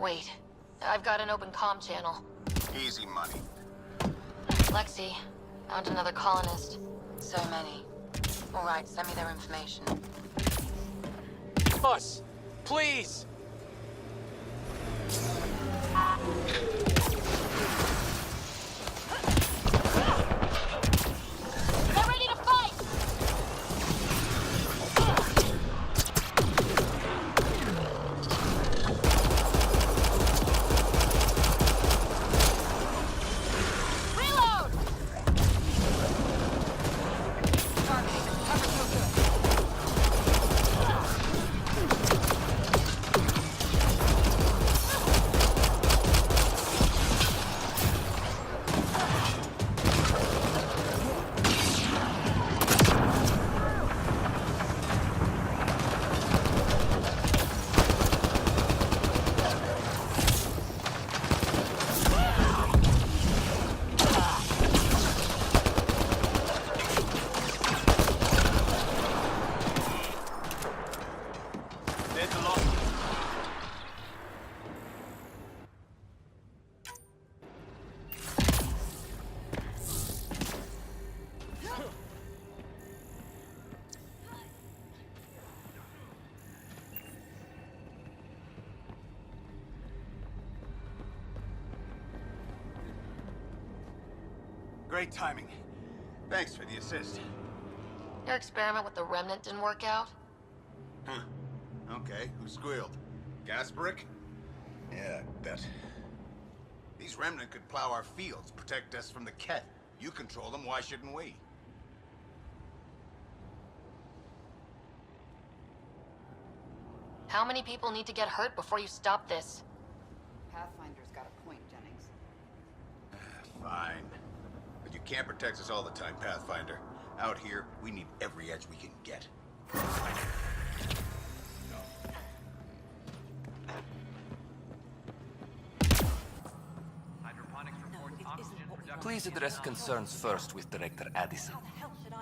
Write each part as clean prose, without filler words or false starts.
Wait. I've got an open comm channel. Easy money. Lexi, found another colonist. So many. Alright, send me their information. Us! Please! Get ready to fight! Reload! There's a lot. Great timing. Thanks for the assist. Your experiment with the remnant didn't work out? Huh. Okay, who squealed? Gasparic? Yeah, I bet. These remnant could plow our fields, protect us from the Ket. You control them, why shouldn't we? How many people need to get hurt before you stop this? Pathfinder's got a point, Jennings. Fine. But you can't protect us all the time, Pathfinder. Out here, we need every edge we can get. Please address concerns first with Director Addison.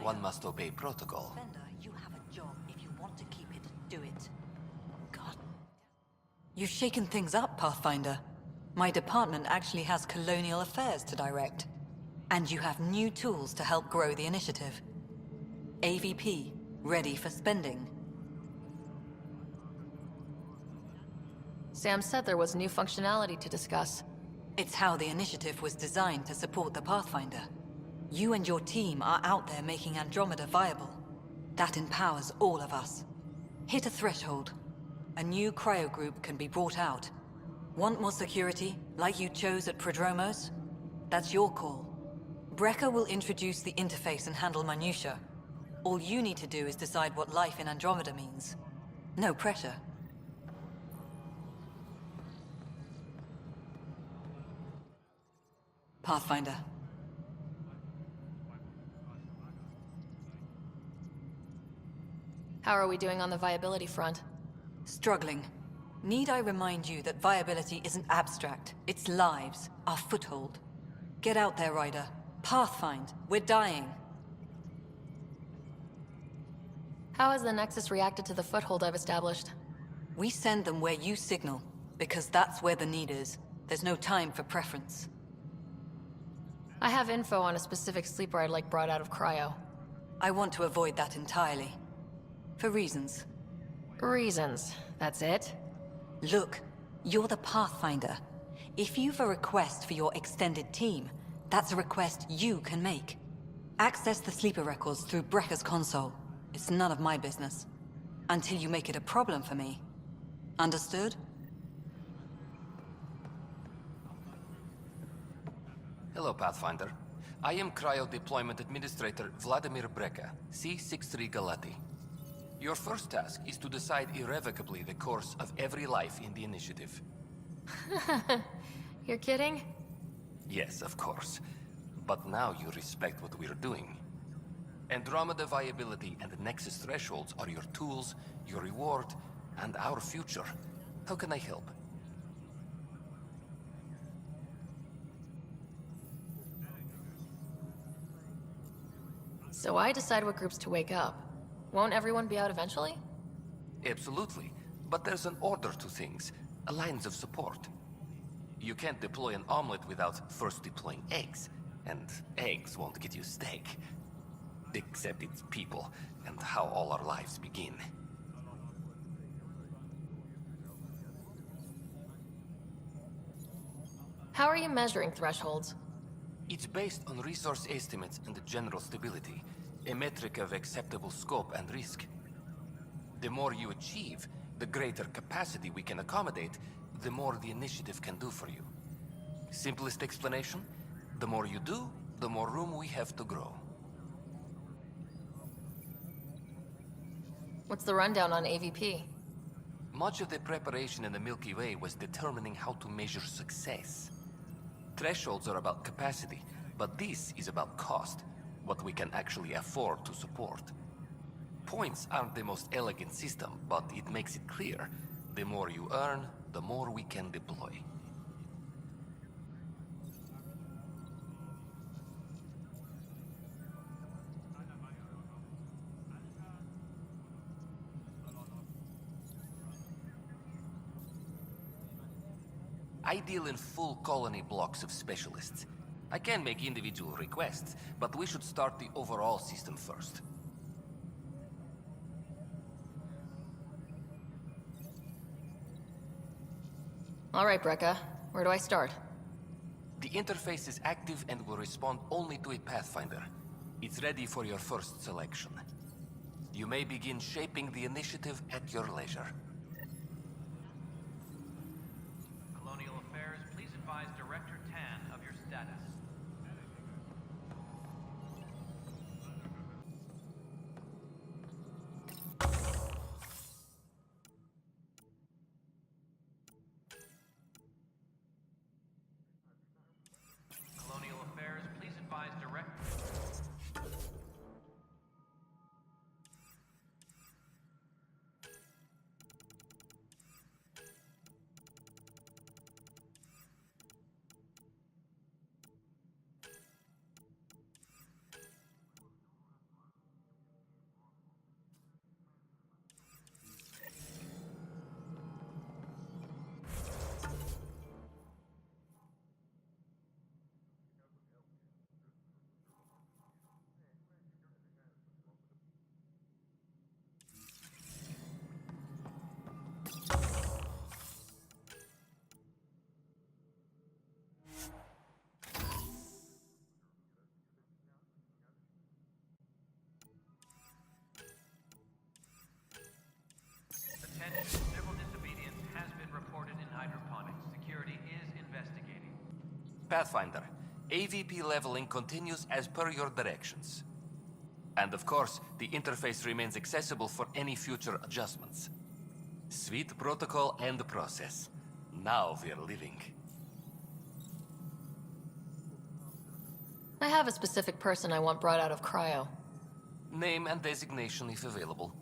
One must obey protocol. You have a job. If you want to keep it, do it. God. You've shaken things up, Pathfinder. My department actually has colonial affairs to direct. And you have new tools to help grow the initiative. AVP, ready for spending. Sam said there was new functionality to discuss. It's how the initiative was designed to support the Pathfinder. You and your team are out there making Andromeda viable. That empowers all of us. Hit a threshold. A new cryo group can be brought out. Want more security, like you chose at Prodromos? That's your call. Brecker will introduce the interface and handle minutiae. All you need to do is decide what life in Andromeda means. No pressure. Pathfinder. How are we doing on the viability front? Struggling. Need I remind you that viability isn't abstract, it's lives, our foothold. Get out there, Ryder. Pathfind, we're dying. How has the Nexus reacted to the foothold I've established? We send them where you signal, because that's where the need is. There's no time for preference. I have info on a specific sleeper I'd like brought out of cryo. I want to avoid that entirely. For reasons. Reasons, that's it? Look, you're the Pathfinder. If you've a request for your extended team, that's a request you can make. Access the sleeper records through Brecker's console. It's none of my business. Until you make it a problem for me. Understood? Hello, Pathfinder. I am Cryo Deployment Administrator Vladimir Breca, C-63 Galati. Your first task is to decide irrevocably the course of every life in the initiative. You're kidding? Yes, of course. But now you respect what we're doing. Andromeda viability and the Nexus thresholds are your tools, your reward, and our future. How can I help? So I decide what groups to wake up. Won't everyone be out eventually? Absolutely. But there's an order to things. lines of support. You can't deploy an omelet without first deploying eggs, and eggs won't get you steak. Except it's people, and how all our lives begin. How are you measuring thresholds? It's based on resource estimates and general stability, a metric of acceptable scope and risk. The more you achieve, the greater capacity we can accommodate, the more the initiative can do for you. Simplest explanation, the more you do, the more room we have to grow. What's the rundown on AVP? Much of the preparation in the Milky Way was determining how to measure success. Thresholds are about capacity, but this is about cost, what we can actually afford to support. Points aren't the most elegant system, but it makes it clear. The more you earn, the more we can deploy. I deal in full colony blocks of specialists. I can make individual requests, but we should start the overall system first. All right, Brekka. Where do I start? The interface is active and will respond only to a Pathfinder. It's ready for your first selection. You may begin shaping the initiative at your leisure. Colonial Affairs, please advise Director Tan of your status. Colonial Affairs, please advise Director... Attention, civil disobedience has been reported in hydroponics. Security is investigating. Pathfinder, AVP leveling continues as per your directions. And of course, the interface remains accessible for any future adjustments. Sweet protocol and process. Now we're living. I have a specific person I want brought out of cryo. Name and designation if available.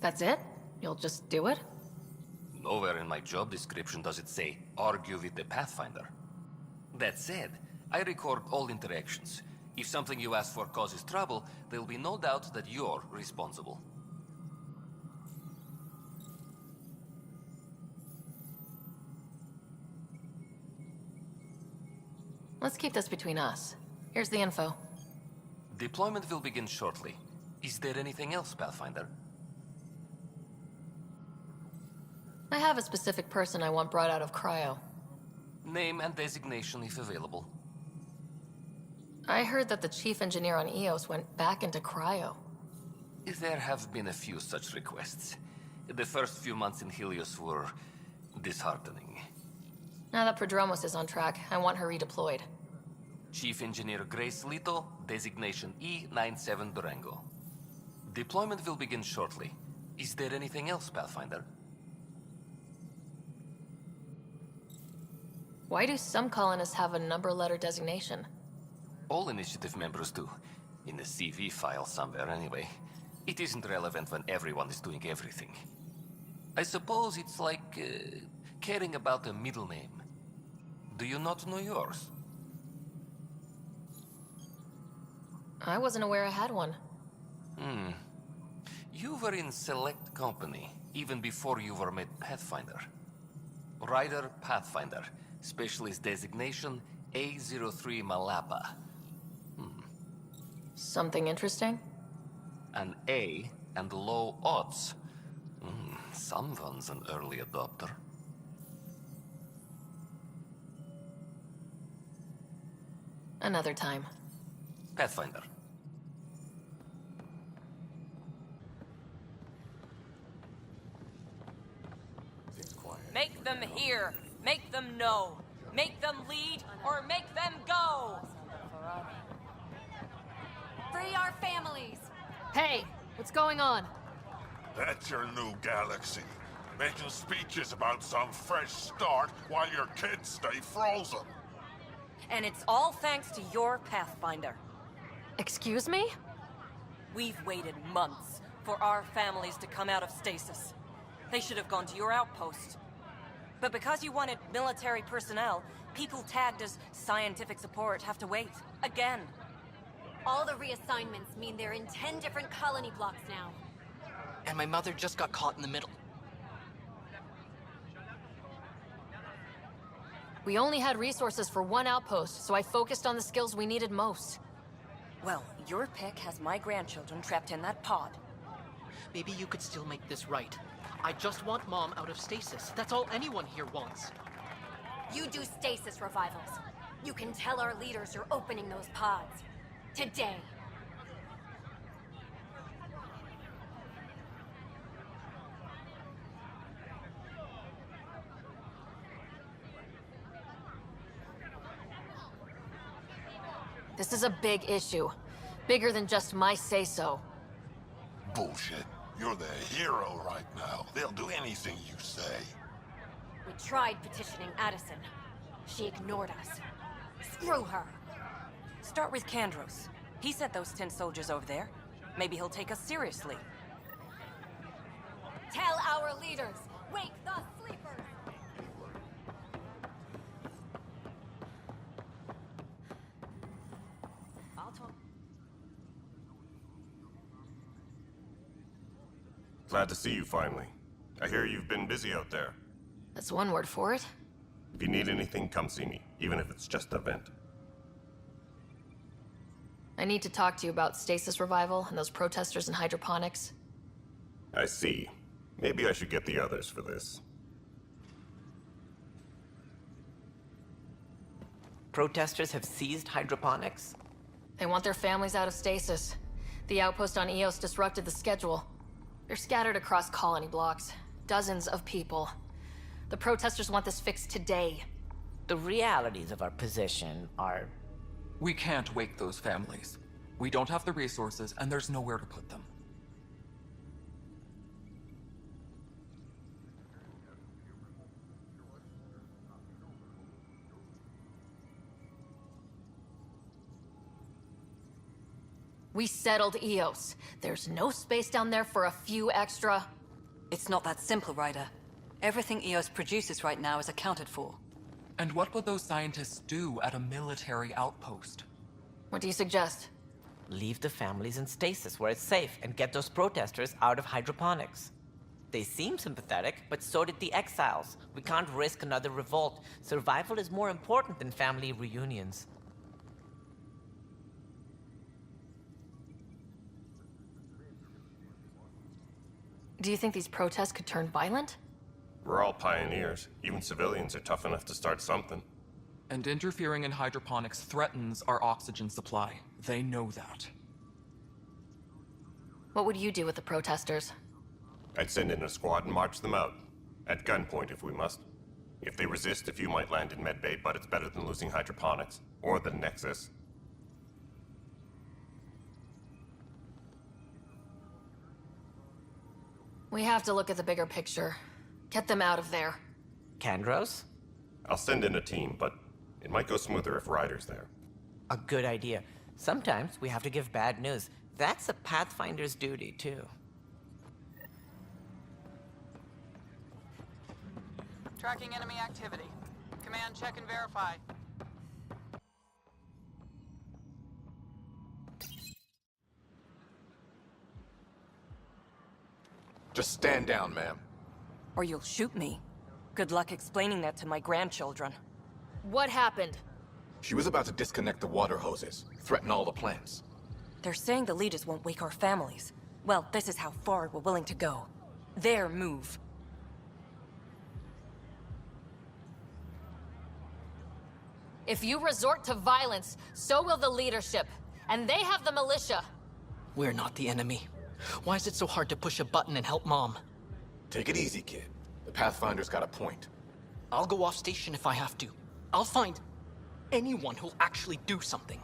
That's it? You'll just do it? Nowhere in my job description does it say, argue with the Pathfinder. That said, I record all interactions. If something you ask for causes trouble, there'll be no doubt that you're responsible. Let's keep this between us. Here's the info. Deployment will begin shortly. Is there anything else, Pathfinder? I have a specific person I want brought out of cryo. Name and designation if available. I heard that the chief engineer on EOS went back into cryo. There have been a few such requests. The first few months in Helios were disheartening. Now that Prodromos is on track, I want her redeployed. Chief Engineer Grace Lito, designation E97 Durango. Deployment will begin shortly. Is there anything else, Pathfinder? Why do some colonists have a number letter designation? All initiative members do. In the CV file somewhere, anyway. It isn't relevant when everyone is doing everything. I suppose it's like caring about a middle name. Do you not know yours? I wasn't aware I had one. You were in select company, even before you were made Pathfinder. Rider Pathfinder. Specialist designation A03 Malapa. Something interesting? An A and low odds. Someone's an early adopter. Another time. Pathfinder. Make them hear. Make them know. Make them lead or make them go. Free our families! Hey, what's going on? That's your new galaxy. Making speeches about some fresh start while your kids stay frozen. And it's all thanks to your Pathfinder. Excuse me? We've waited months for our families to come out of stasis. They should have gone to your outpost. But because you wanted military personnel, people tagged as scientific support have to wait. Again. All the reassignments mean they're in 10 different colony blocks now. And my mother just got caught in the middle. We only had resources for one outpost, so I focused on the skills we needed most. Well, your pick has my grandchildren trapped in that pod. Maybe you could still make this right. I just want Mom out of stasis. That's all anyone here wants. You do stasis revivals. You can tell our leaders you're opening those pods. Today. This is a big issue. Bigger than just my say-so. Bullshit. You're the hero right now. They'll do anything you say. We tried petitioning Addison. She ignored us. Screw her. Start with Kandros. He sent those 10 soldiers over there. Maybe he'll take us seriously. Tell our leaders, wake the sleepers! I'll talk. Glad to see you finally. I hear you've been busy out there. That's one word for it. If you need anything, come see me, even if it's just a vent. I need to talk to you about stasis revival and those protesters in hydroponics. I see. Maybe I should get the others for this. Protesters have seized hydroponics? They want their families out of stasis. The outpost on Eos disrupted the schedule. They're scattered across colony blocks. Dozens of people. The protesters want this fixed today. The realities of our position are... We can't wake those families. We don't have the resources, and there's nowhere to put them. We settled Eos. There's no space down there for a few extra... It's not that simple, Ryder. Everything Eos produces right now is accounted for. And what would those scientists do at a military outpost? What do you suggest? Leave the families in stasis where it's safe and get those protesters out of hydroponics. They seem sympathetic, but so did the exiles. We can't risk another revolt. Survival is more important than family reunions. Do you think these protests could turn violent? We're all pioneers. Even civilians are tough enough to start something. And interfering in hydroponics threatens our oxygen supply. They know that. What would you do with the protesters? I'd send in a squad and march them out. At gunpoint if we must. If they resist, a few might land in medbay, but it's better than losing hydroponics. Or the Nexus. We have to look at the bigger picture. Get them out of there. Kandros? I'll send in a team, but it might go smoother if Ryder's there. A good idea. Sometimes we have to give bad news. That's a Pathfinder's duty, too. Tracking enemy activity. Command, check and verify. Just stand down, ma'am. Or you'll shoot me. Good luck explaining that to my grandchildren. What happened? She was about to disconnect the water hoses, threaten all the plants. They're saying the leaders won't wake our families. Well, this is how far we're willing to go. Their move. If you resort to violence, so will the leadership. And they have the militia. We're not the enemy. Why is it so hard to push a button and help Mom? Take it easy, kid. The Pathfinder's got a point. I'll go off station if I have to. I'll find anyone who'll actually do something.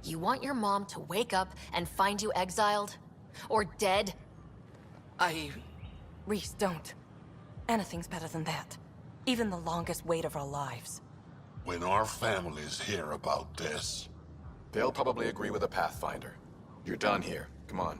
You want your mom to wake up and find you exiled? Or dead? Reese, don't. Anything's better than that. Even the longest wait of our lives. When our families hear about this... They'll probably agree with the Pathfinder. You're done here. Come on.